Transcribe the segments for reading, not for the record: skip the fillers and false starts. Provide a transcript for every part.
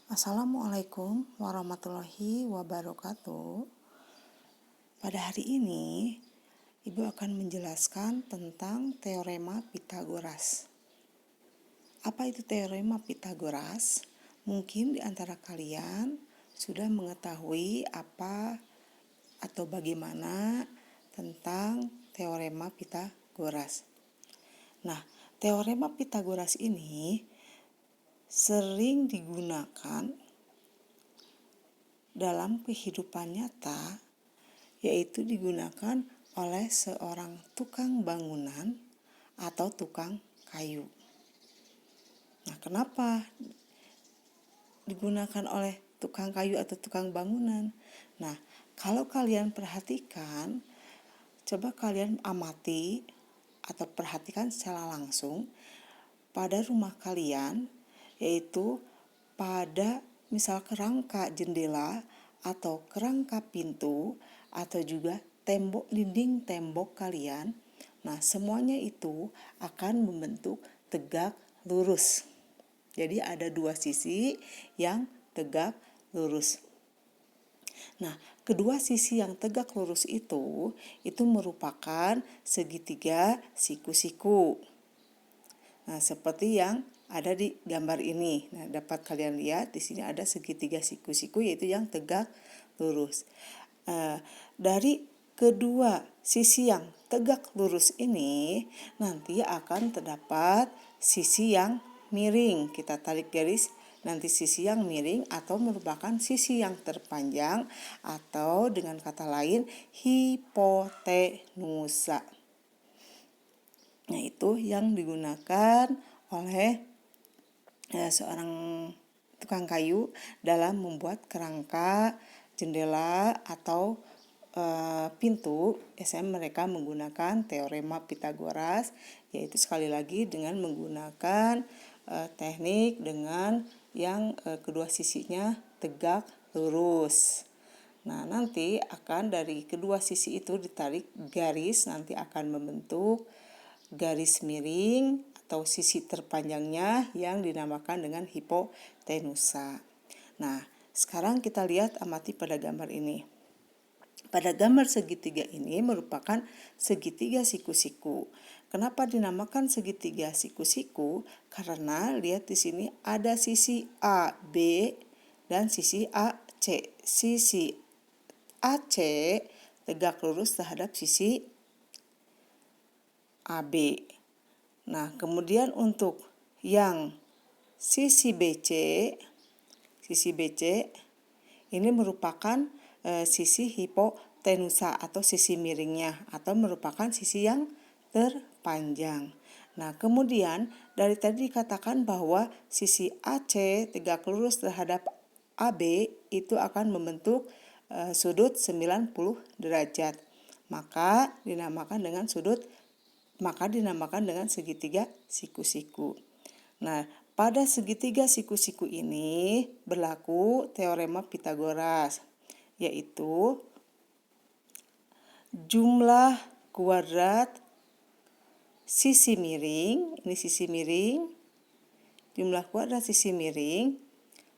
Assalamualaikum warahmatullahi wabarakatuh. Pada hari ini, Ibu akan menjelaskan tentang teorema Pitagoras. Apa itu teorema Pitagoras? Mungkin di antara kalian sudah mengetahui apa atau bagaimana tentang teorema Pitagoras. Nah, teorema Pitagoras ini sering digunakan dalam kehidupan nyata, yaitu digunakan oleh seorang tukang bangunan atau tukang kayu. Nah, kenapa digunakan oleh tukang kayu atau tukang bangunan? Nah, kalau kalian perhatikan, coba kalian amati atau perhatikan secara langsung pada rumah kalian, yaitu pada misal kerangka jendela atau kerangka pintu atau juga tembok dinding tembok kalian. Nah, semuanya itu akan membentuk tegak lurus. Jadi ada dua sisi yang tegak lurus. Nah, kedua sisi yang tegak lurus itu merupakan segitiga siku-siku. Nah, seperti yang ada di gambar ini. Nah, dapat kalian lihat di sini ada segitiga siku-siku, yaitu yang tegak lurus. Dari kedua sisi yang tegak lurus ini nanti akan terdapat sisi yang miring. Kita tarik garis, nanti sisi yang miring atau merupakan sisi yang terpanjang, atau dengan kata lain hipotenusa. Nah, itu yang digunakan oleh seorang tukang kayu dalam membuat kerangka jendela atau pintu. Biasanya mereka menggunakan teorema Pitagoras, yaitu sekali lagi dengan menggunakan teknik dengan yang kedua sisinya tegak lurus. Nah, nanti akan dari kedua sisi itu ditarik garis, nanti akan membentuk garis miring atau sisi terpanjangnya yang dinamakan dengan hipotenusa. Nah, sekarang kita lihat, amati pada gambar ini. Pada gambar segitiga ini merupakan segitiga siku-siku. Kenapa dinamakan segitiga siku-siku? Karena lihat di sini ada sisi AB dan sisi AC. Sisi AC tegak lurus terhadap sisi AB. Nah, kemudian untuk yang sisi BC ini merupakan sisi hipotenusa atau sisi miringnya, atau merupakan sisi yang terpanjang. Nah, kemudian dari tadi dikatakan bahwa sisi AC tegak lurus terhadap AB itu akan membentuk sudut 90 derajat. Maka dinamakan dengan segitiga siku-siku. Nah, pada segitiga siku-siku ini berlaku teorema Pitagoras, yaitu jumlah kuadrat sisi miring, ini sisi miring, jumlah kuadrat sisi miring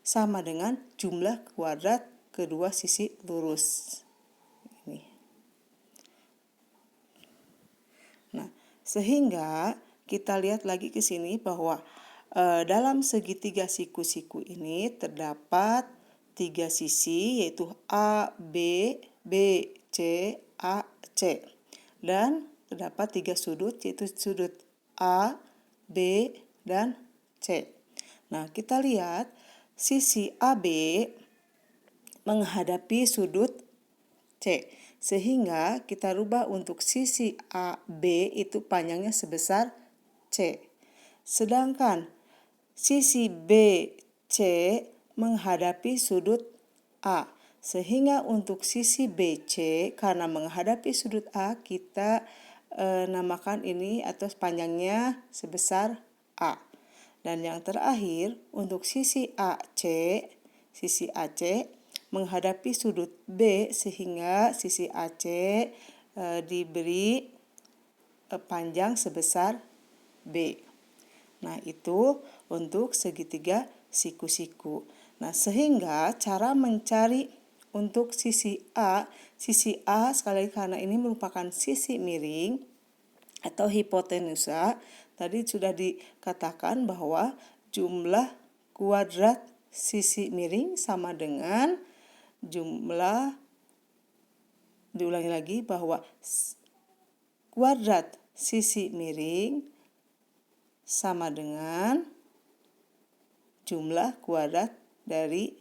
sama dengan jumlah kuadrat kedua sisi lurus. Ini. Nah, sehingga kita lihat lagi ke sini bahwa dalam segitiga siku-siku ini terdapat tiga sisi, yaitu A, B, B, C, A, C. Dan terdapat tiga sudut, yaitu sudut A, B, dan C. Nah, kita lihat sisi AB menghadapi sudut C. Sehingga kita rubah untuk sisi AB itu panjangnya sebesar C. Sedangkan sisi BC menghadapi sudut A. Sehingga untuk sisi BC karena menghadapi sudut A, kita namakan ini atau panjangnya sebesar A. Dan yang terakhir untuk sisi AC menghadapi sudut B, sehingga sisi AC diberi panjang sebesar B. Nah, itu untuk segitiga siku-siku. Nah, sehingga cara mencari untuk sisi A sekali lagi karena ini merupakan sisi miring atau hipotenusa, tadi sudah dikatakan bahwa jumlah kuadrat sisi miring sama dengan jumlah, diulangi lagi bahwa kuadrat sisi miring sama dengan jumlah kuadrat dari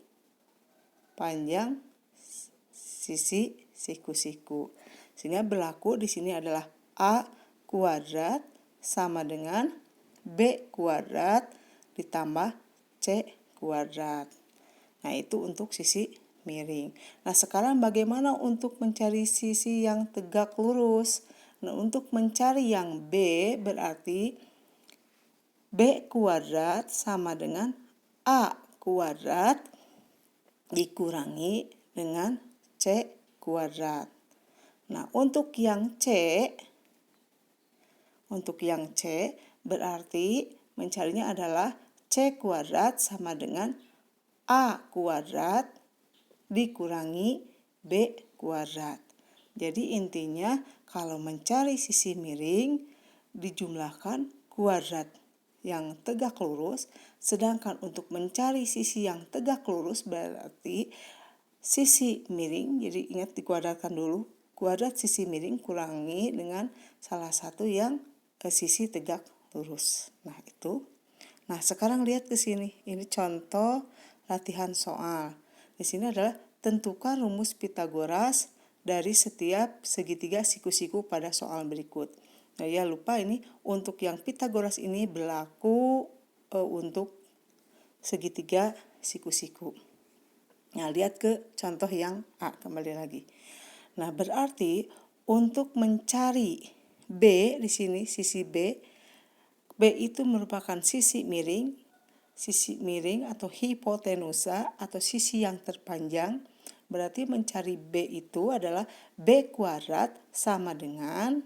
panjang sisi siku-siku. Sehingga berlaku di sini adalah A kuadrat sama dengan B kuadrat ditambah C kuadrat. Nah, itu untuk sisi miring. Nah, sekarang bagaimana untuk mencari sisi yang tegak lurus? Nah, untuk mencari yang B berarti B kuadrat sama dengan A kuadrat dikurangi dengan C kuadrat. Nah, untuk yang C berarti mencarinya adalah C kuadrat sama dengan A kuadrat dikurangi B kuadrat. Jadi intinya kalau mencari sisi miring dijumlahkan kuadrat yang tegak lurus, sedangkan untuk mencari sisi yang tegak lurus berarti sisi miring, jadi ingat dikuadratkan dulu, kuadrat sisi miring kurangi dengan salah satu yang sisi tegak lurus. Nah, itu. Nah, sekarang lihat ke sini. Ini contoh latihan soal. Di sini adalah tentukan rumus Pitagoras dari setiap segitiga siku-siku pada soal berikut. Nah, ya lupa ini untuk yang Pitagoras ini berlaku untuk segitiga siku-siku. Nah, lihat ke contoh yang A kembali lagi. Nah, berarti untuk mencari B di sini sisi B itu merupakan sisi miring atau hipotenusa atau sisi yang terpanjang. Berarti mencari B itu adalah B kuadrat sama dengan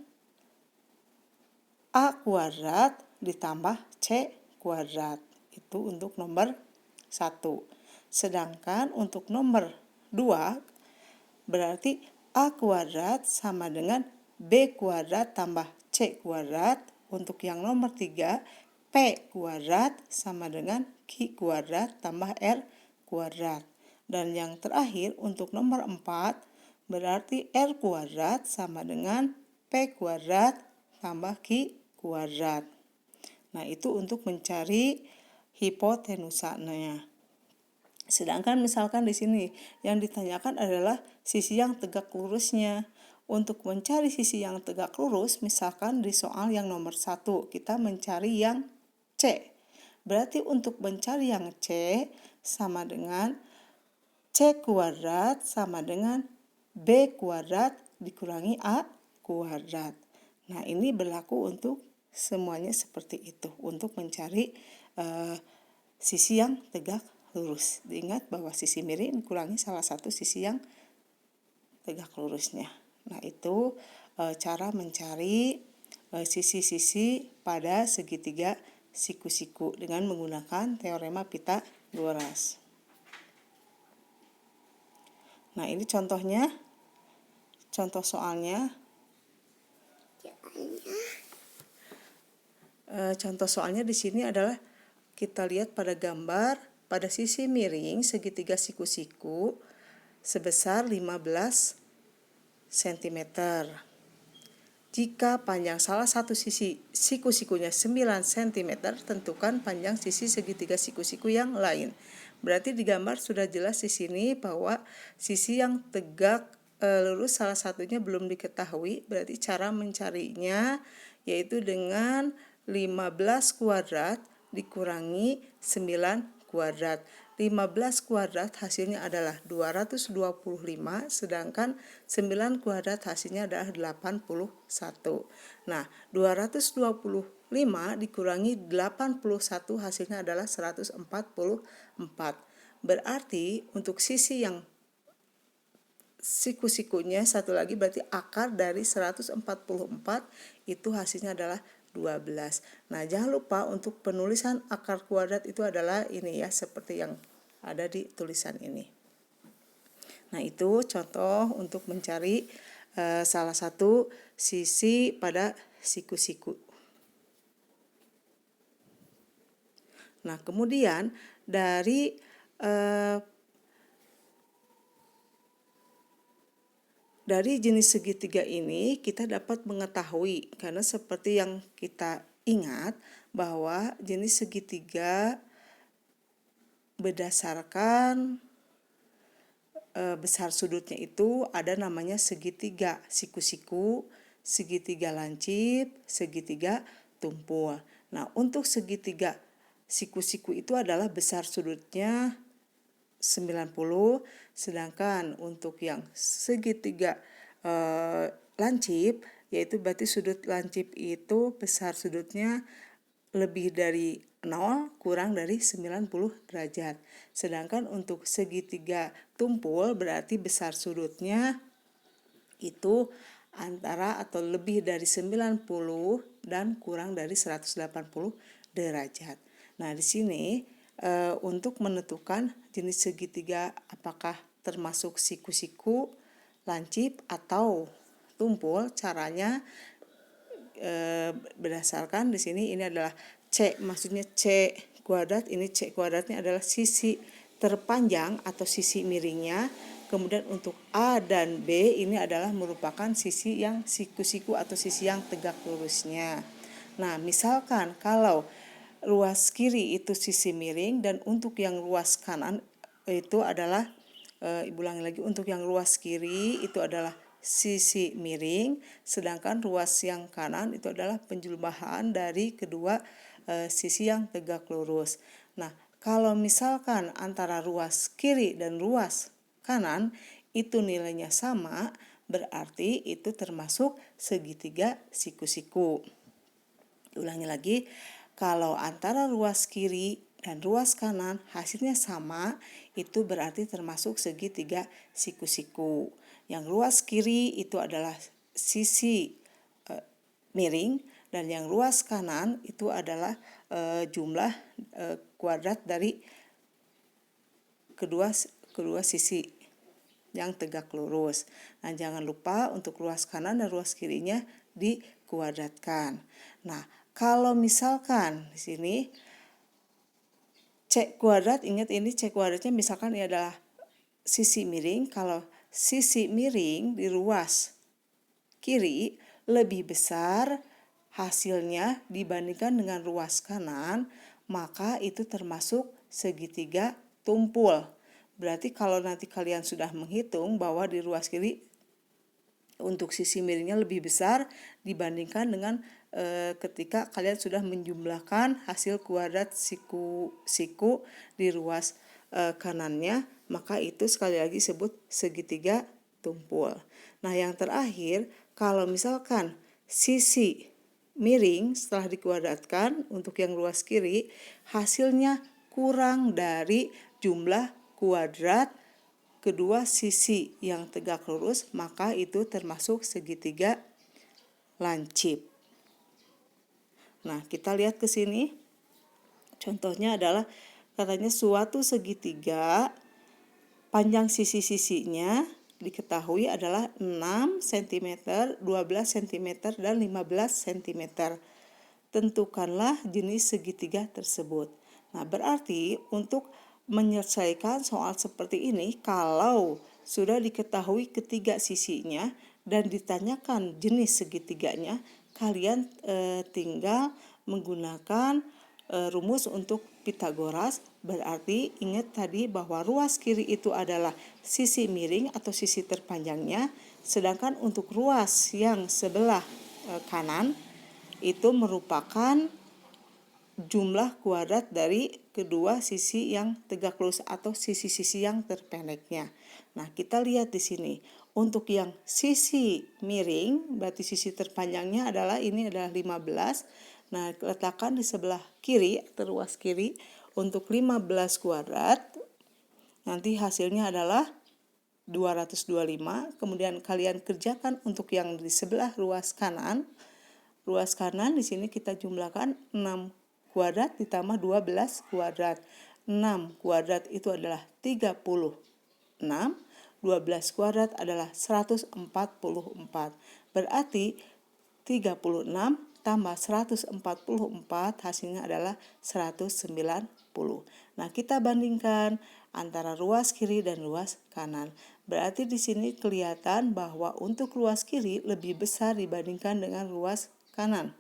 A kuadrat ditambah C kuadrat. Itu untuk nomor 1. Sedangkan untuk nomor 2 berarti A kuadrat sama dengan B kuadrat tambah C kuadrat. Untuk yang nomor 3 P kuadrat sama dengan Q kuadrat tambah R kuadrat. Dan yang terakhir untuk nomor 4 berarti R kuadrat sama dengan P kuadrat tambah Q kuadrat. Nah, itu untuk mencari hipotenusanya. Sedangkan misalkan di sini yang ditanyakan adalah sisi yang tegak lurusnya. Untuk mencari sisi yang tegak lurus, misalkan di soal yang nomor 1, kita mencari yang C. Berarti untuk mencari yang C sama dengan C kuadrat sama dengan B kuadrat dikurangi A kuadrat. Nah, ini berlaku untuk semuanya seperti itu. Untuk mencari sisi yang tegak lurus. Diingat bahwa sisi miring dikurangi salah satu sisi yang tegak lurusnya. Nah, itu cara mencari sisi-sisi pada segitiga siku-siku dengan menggunakan teorema Pitagoras. Nah, ini contohnya, contoh soalnya. Contoh soalnya di sini adalah kita lihat pada gambar pada sisi miring segitiga siku-siku sebesar 15 cm. Jika panjang salah satu sisi siku-sikunya 9 cm, tentukan panjang sisi segitiga siku-siku yang lain. Berarti di gambar sudah jelas di sini bahwa sisi yang tegak lurus salah satunya belum diketahui, berarti cara mencarinya yaitu dengan 15 kuadrat dikurangi 9 kuadrat. 15 kuadrat hasilnya adalah 225, sedangkan 9 kuadrat hasilnya adalah 81. Nah, 225 dikurangi 81 hasilnya adalah 144. Berarti untuk sisi yang siku-sikunya satu lagi berarti akar dari 144 itu hasilnya adalah 12. Nah, jangan lupa untuk penulisan akar kuadrat itu adalah ini ya, seperti yang ada di tulisan ini. Nah, itu contoh untuk mencari salah satu sisi pada siku-siku. Nah, kemudian dari jenis segitiga ini kita dapat mengetahui, karena seperti yang kita ingat bahwa jenis segitiga berdasarkan besar sudutnya itu ada namanya segitiga siku-siku, segitiga lancip, segitiga tumpul. Nah, untuk segitiga siku-siku itu adalah besar sudutnya 90, sedangkan untuk yang segitiga lancip, yaitu berarti sudut lancip itu besar sudutnya lebih dari 0 kurang dari 90 derajat. Sedangkan untuk segitiga tumpul berarti besar sudutnya itu antara atau lebih dari 90 dan kurang dari 180 derajat. Nah, di sini untuk menentukan jenis segitiga apakah termasuk siku-siku, lancip atau tumpul, caranya berdasarkan di sini ini adalah C, maksudnya C kuadrat, ini C kuadratnya adalah sisi terpanjang atau sisi miringnya. Kemudian untuk A dan B ini adalah merupakan sisi yang siku-siku atau sisi yang tegak lurusnya. Nah, misalkan kalau ruas kiri itu sisi miring dan untuk yang ruas kanan itu adalah Ibu ulangi lagi, untuk yang ruas kiri itu adalah sisi miring, sedangkan ruas yang kanan itu adalah penjumlahan dari kedua sisi yang tegak lurus. Nah, kalau misalkan antara ruas kiri dan ruas kanan itu nilainya sama, berarti itu termasuk segitiga siku-siku. Ulangi lagi, kalau antara ruas kiri dan ruas kanan hasilnya sama, itu berarti termasuk segitiga siku-siku. Yang ruas kiri itu adalah sisi miring dan yang ruas kanan itu adalah jumlah kuadrat dari kedua sisi yang tegak lurus. Nah, jangan lupa untuk ruas kanan dan ruas kirinya dikuadratkan. Nah, kalau misalkan di sini C kuadrat, ingat ini C kuadratnya misalkan ini adalah sisi miring. Kalau sisi miring di ruas kiri lebih besar hasilnya dibandingkan dengan ruas kanan, maka itu termasuk segitiga tumpul. Berarti kalau nanti kalian sudah menghitung bahwa di ruas kiri untuk sisi miringnya lebih besar dibandingkan dengan ketika kalian sudah menjumlahkan hasil kuadrat siku di ruas kanannya, maka itu sekali lagi disebut segitiga tumpul. Nah, yang terakhir, kalau misalkan sisi miring setelah dikuadratkan untuk yang ruas kiri hasilnya kurang dari jumlah kuadrat kedua sisi yang tegak lurus, maka itu termasuk segitiga lancip. Nah, kita lihat ke sini. Contohnya adalah katanya suatu segitiga panjang sisi-sisinya diketahui adalah 6 cm, 12 cm, dan 15 cm. Tentukanlah jenis segitiga tersebut. Nah, berarti untuk menyelesaikan soal seperti ini, kalau sudah diketahui ketiga sisinya dan ditanyakan jenis segitiganya, kalian tinggal menggunakan rumus untuk Pitagoras. Berarti ingat tadi bahwa ruas kiri itu adalah sisi miring atau sisi terpanjangnya, sedangkan untuk ruas yang sebelah kanan itu merupakan jumlah kuadrat dari kedua sisi yang tegak lurus atau sisi-sisi yang terpendeknya. Nah, kita lihat di sini. Untuk yang sisi miring, berarti sisi terpanjangnya adalah 15. Nah, letakkan di sebelah kiri atau ruas kiri untuk 15 kuadrat. Nanti hasilnya adalah 225. Kemudian kalian kerjakan untuk yang di sebelah ruas kanan. Ruas kanan di sini kita jumlahkan 6 kuadrat ditambah 12 kuadrat. 6 kuadrat itu adalah 36, 12 kuadrat adalah 144. Berarti 36 tambah 144 hasilnya adalah 190. Nah, kita bandingkan antara ruas kiri dan ruas kanan. Berarti di sini kelihatan bahwa untuk ruas kiri lebih besar dibandingkan dengan ruas kanan.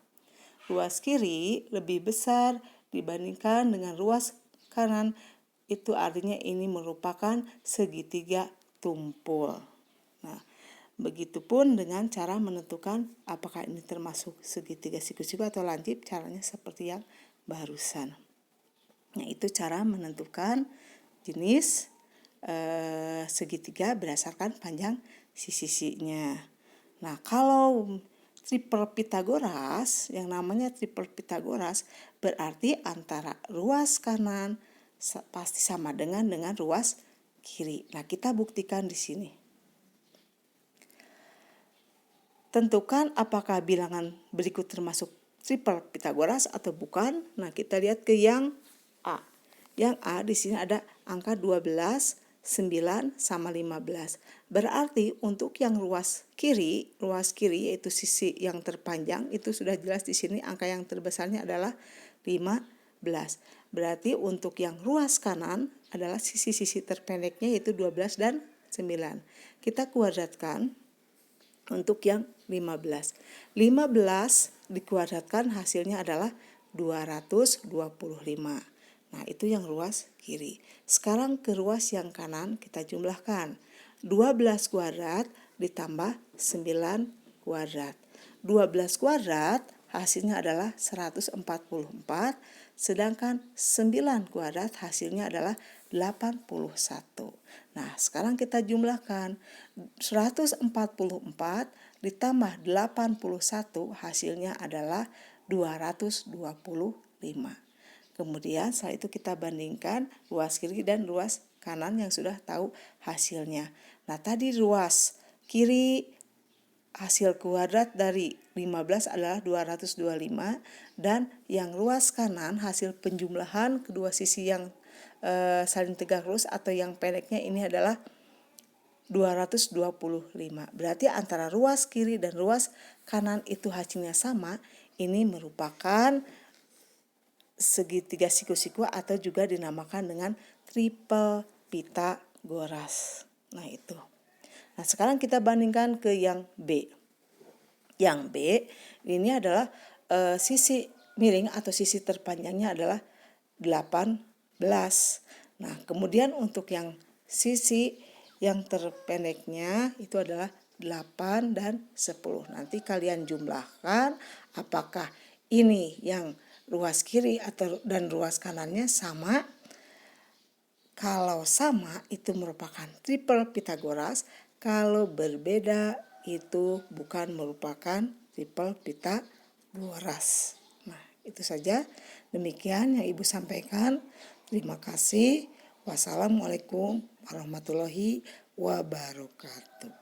Ruas kiri lebih besar dibandingkan dengan ruas kanan. Itu artinya ini merupakan segitiga tumpul. Nah, begitupun dengan cara menentukan apakah ini termasuk segitiga siku-siku atau lancip, caranya seperti yang barusan. Nah, itu cara menentukan jenis segitiga berdasarkan panjang sisi-sisinya. Nah, kalau triple Pitagoras, yang namanya triple Pitagoras berarti antara ruas kanan pasti sama dengan ruas kiri. Nah, kita buktikan di sini. Tentukan apakah bilangan berikut termasuk triple Pitagoras atau bukan. Nah, kita lihat ke yang A. Yang A di sini ada angka 12, 9 sama 15. Berarti untuk yang ruas kiri yaitu sisi yang terpanjang itu sudah jelas di sini angka yang terbesarnya adalah 15. Berarti untuk yang ruas kanan adalah sisi-sisi terpendeknya yaitu 12 dan 9. Kita kuadratkan untuk yang 15. 15 dikuadratkan hasilnya adalah 225. Nah, itu yang ruas kiri. Sekarang ke ruas yang kanan kita jumlahkan. 12 kuadrat ditambah 9 kuadrat. 12 kuadrat hasilnya adalah 144, sedangkan 9 kuadrat hasilnya adalah 81. Nah, sekarang kita jumlahkan 144 ditambah 81 hasilnya adalah 225. Kemudian setelah itu kita bandingkan ruas kiri dan ruas kanan yang sudah tahu hasilnya. Nah, tadi ruas kiri hasil kuadrat dari 15 adalah 225 dan yang ruas kanan hasil penjumlahan kedua sisi yang saling tegak lurus atau yang pendeknya ini adalah 225. Berarti antara ruas kiri dan ruas kanan itu hasilnya sama. Ini merupakan segitiga siku-siku atau juga dinamakan dengan triple Pitagoras. Nah, itu. Nah, sekarang kita bandingkan ke yang B. Yang B ini adalah sisi miring atau sisi terpanjangnya adalah 18. Nah, kemudian untuk yang sisi yang terpendeknya itu adalah 8 dan 10. Nanti kalian jumlahkan apakah ini yang ruas kiri dan ruas kanannya sama. Kalau sama itu merupakan triple Pitagoras. Kalau berbeda itu bukan merupakan triple Pitagoras. Nah, itu saja. Demikian yang Ibu sampaikan. Terima kasih. Wassalamualaikum warahmatullahi wabarakatuh.